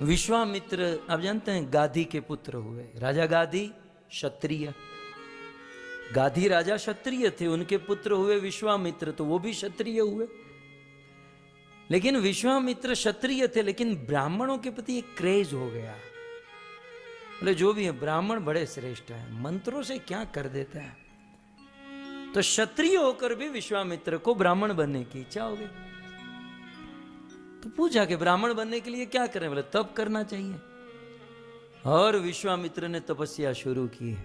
विश्वामित्र आप जानते हैं गाधी के पुत्र हुए। राजा गाधी क्षत्रिय, गाधी राजा क्षत्रिय थे, उनके पुत्र हुए विश्वामित्र, तो वो भी क्षत्रिय हुए। लेकिन विश्वामित्र क्षत्रिय थे, लेकिन ब्राह्मणों के प्रति एक क्रेज हो गया। बोले जो भी है ब्राह्मण बड़े श्रेष्ठ हैं, मंत्रों से क्या कर देते हैं। तो क्षत्रिय होकर भी विश्वामित्र को ब्राह्मण बनने की इच्छा हो गई। तो पूछा कि ब्राह्मण बनने के लिए क्या करें। बोले तप करना चाहिए। और विश्वामित्र ने तपस्या शुरू की।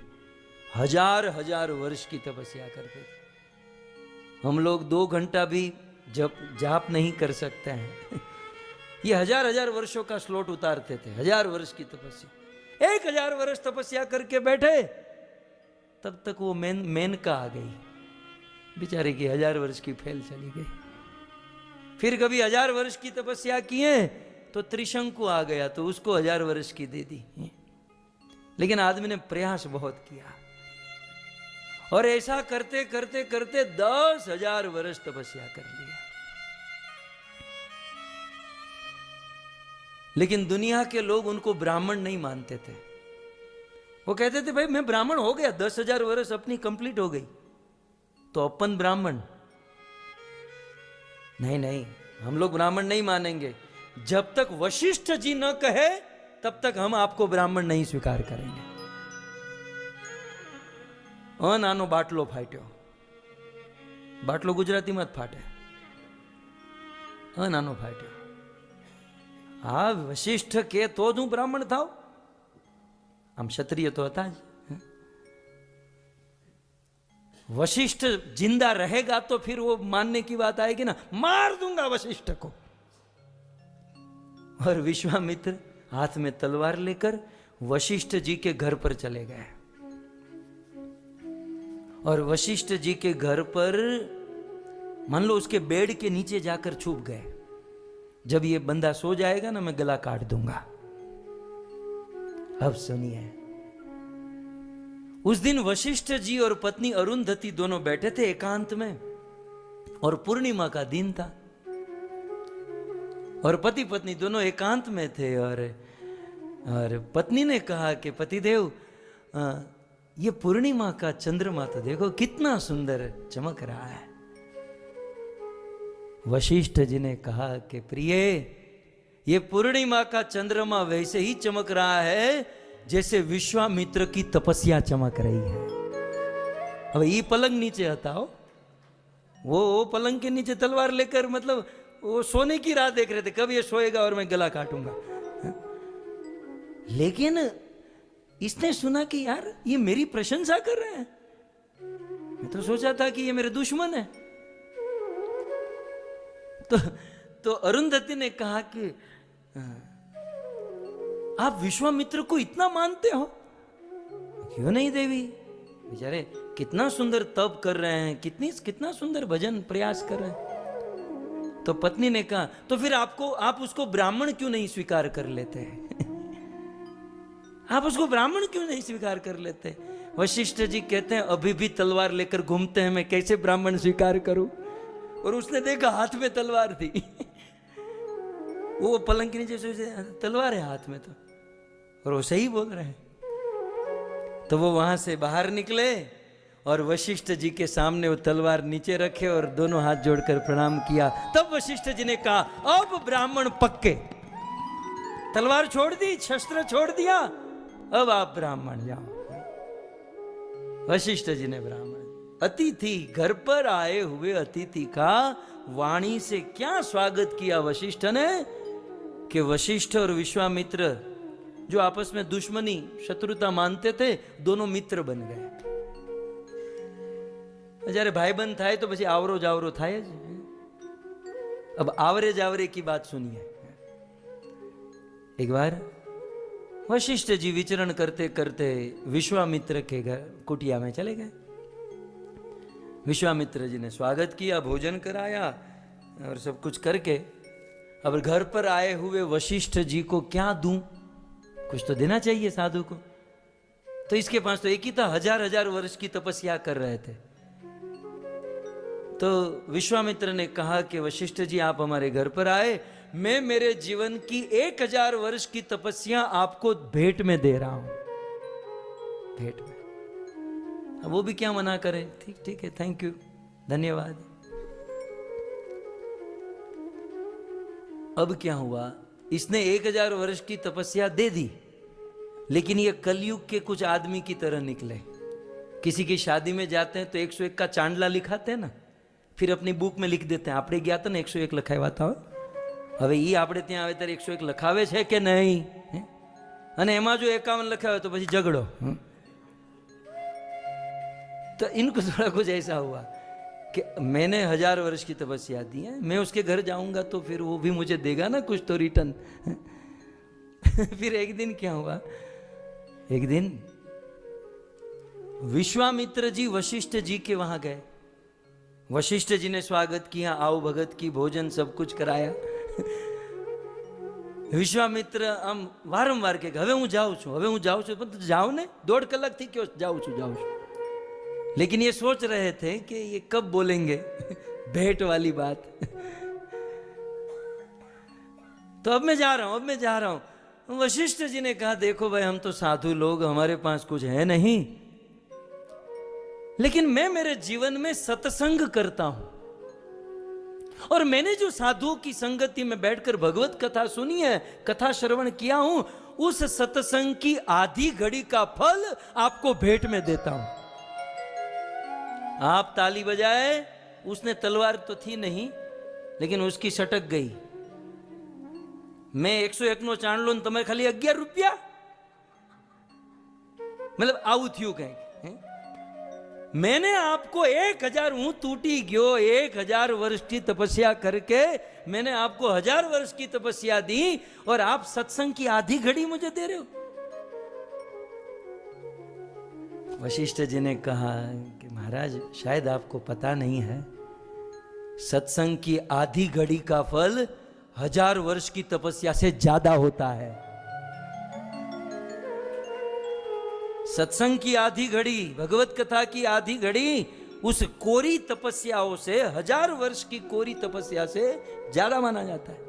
हजार हजार वर्ष की तपस्या करते थे। हम लोग 2 घंटा भी जाप नहीं कर सकते हैं। ये हजार हजार वर्षों का स्लोट उतारते थे। 1000 वर्ष की तपस्या, 1000 वर्ष तपस्या करके बैठे, तब तक वो मेनका आ गई, बेचारे की 1000 वर्ष की फेल चली गई। फिर कभी 1000 वर्ष की तपस्या किए तो त्रिशंकु आ गया, तो उसको 1000 वर्ष की दे दी। लेकिन आदमी ने प्रयास बहुत किया और ऐसा करते करते करते 10,000 वर्ष तपस्या कर लिया। लेकिन दुनिया के लोग उनको ब्राह्मण नहीं मानते थे। वो कहते थे भाई मैं ब्राह्मण हो गया, 10,000 वर्ष अपनी कंप्लीट हो गई, तो अपन ब्राह्मण नहीं। नहीं, हम लोग ब्राह्मण नहीं मानेंगे। जब तक वशिष्ठ जी न कहे तब तक हम आपको ब्राह्मण नहीं स्वीकार करेंगे। नानो बाटलो फाट्यो, बाटलो गुजराती मत फाटे, नानो फाट्यो। हाँ वशिष्ठ के तो हूँ ब्राह्मण था। हम क्षत्रिय तो था ज। वशिष्ठ जिंदा रहेगा तो फिर वो मानने की बात आएगी ना, मार दूंगा वशिष्ठ को। और विश्वामित्र हाथ में तलवार लेकर वशिष्ठ जी के घर पर चले गए। और वशिष्ठ जी के घर पर मान लो उसके बेड के नीचे जाकर छुप गए। जब ये बंदा सो जाएगा ना, मैं गला काट दूंगा। अब सुनिए, उस दिन वशिष्ठ जी और पत्नी अरुंधति दोनों बैठे थे एकांत में, और पूर्णिमा का दिन था, और पति पत्नी दोनों एकांत में थे। और पत्नी ने कहा कि पतिदेव, ये पूर्णिमा का चंद्रमा तो देखो कितना सुंदर चमक रहा है। वशिष्ठ जी ने कहा कि प्रिय, ये पूर्णिमा का चंद्रमा वैसे ही चमक रहा है जैसे विश्वामित्र की तपस्या चमक रही है। अब ये पलंग नीचे हटाओ, वो पलंग के नीचे तलवार लेकर, मतलब वो सोने की राह देख रहे थे, कब ये सोएगा और मैं गला काटूंगा। लेकिन इसने सुना कि यार ये मेरी प्रशंसा कर रहे हैं। मैं तो सोचा था कि ये मेरे दुश्मन है। तो अरुंधति ने कहा कि आप विश्वामित्र को इतना मानते हो? क्यों नहीं देवी, बेचारे कितना सुंदर तप कर रहे हैं, कितना सुंदर भजन प्रयास कर रहे हैं। तो पत्नी ने कहा तो फिर आप उसको ब्राह्मण क्यों नहीं स्वीकार कर लेते हैं? आप उसको ब्राह्मण क्यों नहीं स्वीकार कर लेते? वशिष्ठ जी कहते हैं अभी भी तलवार लेकर घूमते हैं, मैं कैसे ब्राह्मण स्वीकार करूं? और उसने देखा हाथ में तलवार थी। वो पलंग के नीचे सोचे तलवार है हाथ में, तो और वो सही बोल रहे हैं। तो वो वहां से बाहर निकले और वशिष्ठ जी के सामने वो तलवार नीचे रखे और दोनों हाथ जोड़कर प्रणाम किया। तब वशिष्ठ जी ने कहा अब ब्राह्मण पक्के। तलवार छोड़ दी, शस्त्र छोड़ दिया, अब आप ब्राह्मण जाओ। वशिष्ठ जी ने ब्राह्मण, अतिथि, घर पर आए हुए अतिथि का वाणी से क्या स्वागत किया वशिष्ठ ने कि वशिष्ठ और विश्वामित्र जो आपस में दुश्मनी शत्रुता मानते थे, दोनों मित्र बन गए। जયારે भाईबंध થાય तो પછી आवरो जावरो થાય જ। अब आवरे जावरे की बात सुनिए। एक बार वशिष्ठ जी विचरण करते करते विश्वामित्र के घर कुटिया में चले गए। विश्वामित्र जी ने स्वागत किया, भोजन कराया और सब कुछ करके अब घर पर आए हुए वशिष्ठ जी को क्या दूं? कुछ तो देना चाहिए साधु को। तो इसके पास तो एक ही था, 1000 वर्ष की तपस्या कर रहे थे। तो विश्वामित्र ने कहा कि वशिष्ठ जी आप हमारे घर पर आए मैं मेरे जीवन की 1000 वर्ष की तपस्या आपको भेंट में दे रहा हूं, भेंट में। अब वो भी क्या मना करे, ठीक ठीक है, थैंक यू, धन्यवाद। अब क्या हुआ, इसने 1000 वर्ष की तपस्या दे दी, लेकिन ये कलयुग के कुछ आदमी की तरह निकले। किसी की शादी में जाते हैं तो 101 का चांदला लिखाते हैं ना, फिर अपनी बुक में लिख देते हैं, आपने गया था ना 101 લખાવ્યા હતા, હવે ઈ આપણે ત્યાં આવે ત્યારે 101 લખાવે છે કે નહીં, અને એમાં જો 51 લખાવે તો પછી ઝઘડો। तो इनको थोड़ा कुछ ऐसा हुआ कि मैंने 1000 वर्ष की तपस्या दी है, मैं उसके घर जाऊंगा तो फिर वो भी मुझे देगा ना कुछ तो रिटर्न। फिर एक दिन क्या हुआ, एक दिन विश्वामित्र जी वशिष्ठ जी के वहां गए। वशिष्ठ जी ने स्वागत किया, आओ भगत की, भोजन सब कुछ कराया। विश्वामित्र आम वारंवार के હવે હું જાઉં છું, હવે હું જાઉં છું, પણ જાઓ ને, 1.5 કલાકથી क्यों जाऊं છું। लेकिन ये सोच रहे थे कि ये कब बोलेंगे भेंट वाली बात। तो अब मैं जा रहा हूं, अब मैं जा रहा हूं। वशिष्ठ जी ने कहा, देखो भाई, हम तो साधु लोग, हमारे पास कुछ है नहीं, लेकिन मैं मेरे जीवन में सत्संग करता हूं, और मैंने जो साधुओं की संगति में बैठकर भगवत कथा सुनी है, कथा श्रवण किया हूं, उस सत्संग की आधी घड़ी का फल आपको भेंट में देता हूं। आप ताली बजाए, उसने तलवार तो थी नहीं, लेकिन उसकी सटक गई। मैं 101 નો ચાંદલો ને તમે ખાલી 11 રૂપિયા, मतलब આવું થયું કઈ। मैंने आपको 1000, हूं टूटी गयो, 1000 वर्ष की तपस्या करके मैंने आपको 1000 वर्ष की तपस्या दी, और आप सत्संग की आधी घड़ी मुझे दे रहे हो। वशिष्ठ जी ने कहा कि महाराज, शायद आपको पता नहीं है, सत्संग की आधी घड़ी का फल 1000 वर्ष की तपस्या से ज्यादा होता है। सत्संग की आधी घड़ी, भगवत कथा की आधी घड़ी उस कोरी तपस्याओं से, 1000 वर्ष की कोरी तपस्या से ज्यादा माना जाता है।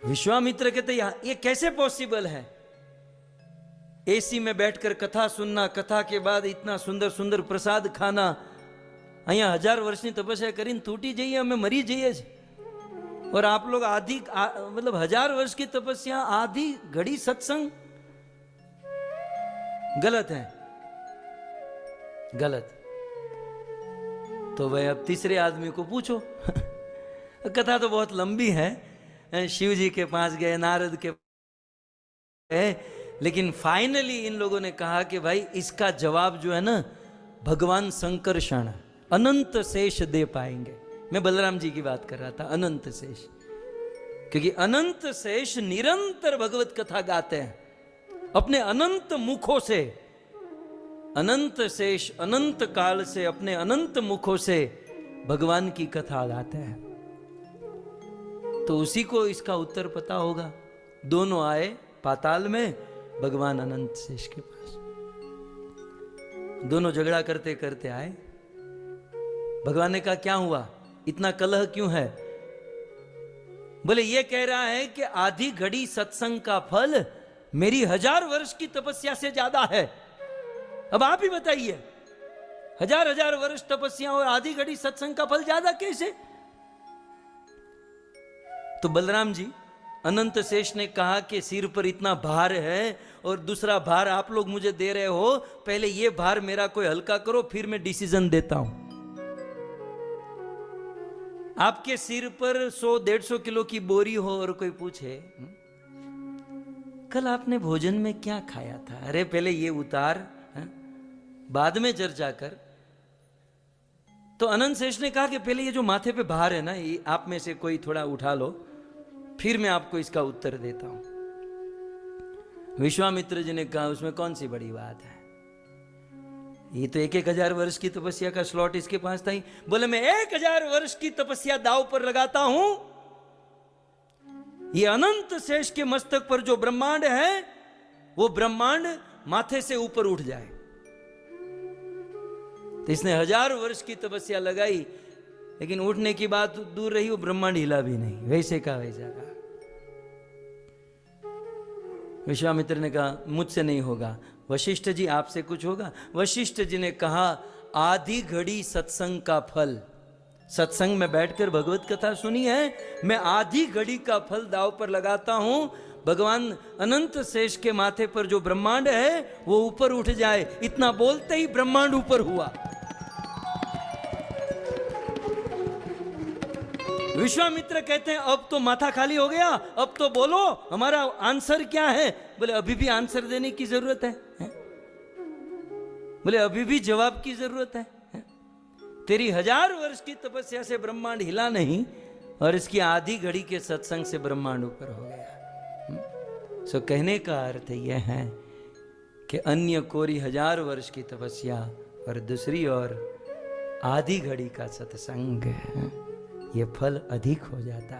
विश्वामित्र कहते ये कैसे पॉसिबल है, एसी में बैठकर कथा सुनना, कथा के बाद इतना सुंदर सुंदर प्रसाद खाना, अहिया 1000 वर्षनी तपस्या करीने तूटी जाइए, हमें मरी जाइए, और आप लोग आधी मतलब 1000 वर्ष की तपस्या आधी घड़ी सत्संग, गलत है, गलत। तो भाई अब तीसरे आदमी को पूछो। कथा तो बहुत लंबी है, शिव जी के पास गए, नारद के गए, लेकिन फाइनली इन लोगों ने कहा कि भाई इसका जवाब जो है ना, भगवान संकर्षण अनंत शेष दे पाएंगे। मैं बलराम जी की बात कर रहा था, अनंत शेष, क्योंकि अनंत शेष निरंतर भगवत कथा गाते हैं अपने अनंत मुखों से। अनंत शेष अनंत काल से अपने अनंत मुखों से भगवान की कथा गाते हैं, तो उसी को इसका उत्तर पता होगा। दोनों आए पाताल में, भगवान अनंत शेष के पास, दोनों झगड़ा करते करते आए। भगवान ने कहा, क्या हुआ, इतना कलह क्यों है? बोले, ये कह रहा है कि आधी घड़ी सत्संग का फल मेरी 1000 वर्ष की तपस्या से ज्यादा है। अब आप ही बताइए, 1000 वर्ष तपस्या और आधी घड़ी सत्संग का फल ज्यादा कैसे? तो बलराम जी, अनंत शेष ने कहा कि सिर पर इतना भार है और दूसरा भार आप लोग मुझे दे रहे हो, पहले ये भार मेरा कोई हल्का करो, फिर मैं डिसीजन देता हूं। आपके सिर पर 100-150 किलो की बोरी हो और कोई पूछे, कल आपने भोजन में क्या खाया था? अरे पहले ये उतार, बाद में चर्चा कर। तो अनंत शेष ने कहा कि पहले ये जो माथे पे भार है ना, ये आप में से कोई थोड़ा उठा लो, फिर मैं आपको इसका उत्तर देता हूं। विश्वामित्र जी ने कहा, उसमें कौन सी बड़ी बात है, ये तो 1000 वर्ष की तपस्या का स्लॉट इसके पास था ही। बोले, मैं 1000 वर्ष की तपस्या दांव पर लगाता हूं, ये अनंत शेष के मस्तक पर जो ब्रह्मांड है, वो ब्रह्मांड माथे से ऊपर उठ जाए। तो इसने 1000 वर्ष की तपस्या लगाई, लेकिन उठने की बात दूर रही, वो ब्रह्मांड हिला भी नहीं, वैसे का वैसा रहा। विश्वामित्र ने कहा मुझसे नहीं होगा, वशिष्ठ जी आपसे कुछ होगा। वशिष्ठ जी ने कहा आधी घड़ी सत्संग का फल, सत्संग में बैठकर भगवत कथा सुनी है, मैं आधी घड़ी का फल दांव पर लगाता हूं, भगवान अनंत शेष के माथे पर जो ब्रह्मांड है वो ऊपर उठ जाए। इतना बोलते ही ब्रह्मांड ऊपर हुआ। विश्वामित्र कहते हैं अब तो माथा खाली हो गया, अब तो बोलो हमारा आंसर क्या है। बोले अभी भी आंसर देने की जरूरत है? बोले अभी भी जवाब की जरूरत है? तेरी 1000 वर्ष की तपस्या से ब्रह्मांड हिला नहीं, और इसकी आधी घड़ी के सत्संग से ब्रह्मांड ऊपर हो गया। सो कहने का अर्थ यह है कि अन्य कोरी 1000 वर्ष की तपस्या और दूसरी ओर आधी घड़ी का सत्संग, ये फल अधिक हो जाता है।